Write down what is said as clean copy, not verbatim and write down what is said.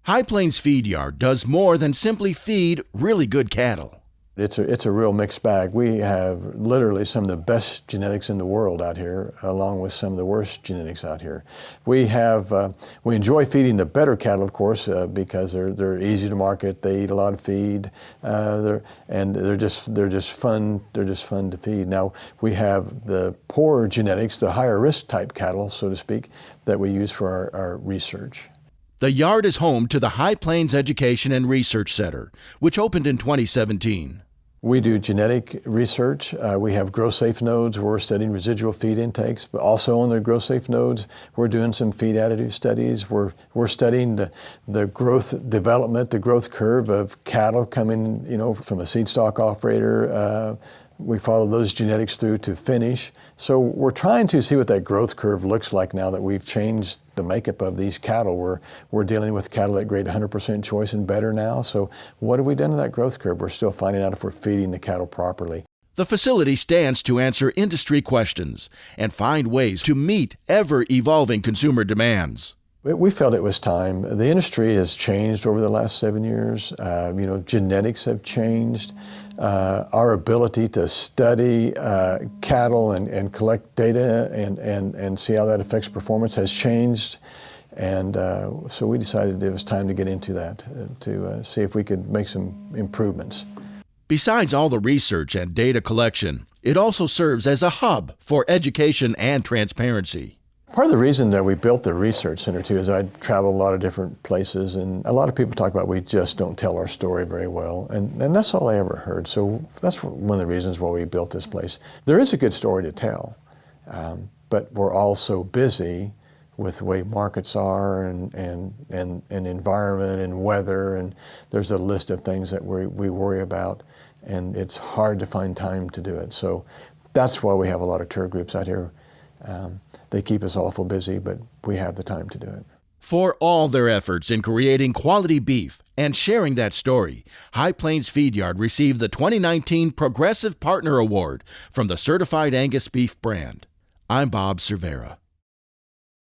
High Plains Feed Yard does more than simply feed really good cattle. It's a real mixed bag. We have literally some of the best genetics in the world out here, along with some of the worst genetics out here. We enjoy feeding the better cattle, of course, because they're easy to market. They eat a lot of feed, and they're just fun. They're just fun to feed. Now we have the poorer genetics, the higher risk type cattle, so to speak, that we use for our research. The yard is home to the High Plains Education and Research Center, which opened in 2017. We do genetic research. We have grow-safe nodes where we're studying residual feed intakes, but also on the grow-safe nodes, we're doing some feed additive studies. We're studying the growth development, the growth curve of cattle coming, from a seed stock operator. We follow those genetics through to finish. So we're trying to see what that growth curve looks like now that we've changed the makeup of these cattle. We're dealing with cattle that grade 100% choice and better now. So what have we done to that growth curve? We're still finding out if we're feeding the cattle properly. The facility stands to answer industry questions and find ways to meet ever-evolving consumer demands. We felt it was time. The industry has changed over the last 7 years. Genetics have changed. Our ability to study cattle and collect data and see how that affects performance has changed. And so we decided it was time to get into that, to see if we could make some improvements. Besides all the research and data collection, it also serves as a hub for education and transparency. Part of the reason that we built the research center too is I traveled a lot of different places, and a lot of people talk about we just don't tell our story very well, and that's all I ever heard. So that's one of the reasons why we built this place. There is a good story to tell, but we're all so busy with the way markets are and environment and weather, and there's a list of things that we worry about, and it's hard to find time to do it. So that's why we have a lot of tour groups out here. They keep us awful busy, but we have the time to do it. For all their efforts in creating quality beef and sharing that story, High Plains Feed Yard received the 2019 Progressive Partner Award from the Certified Angus Beef brand. I'm Bob Cervera.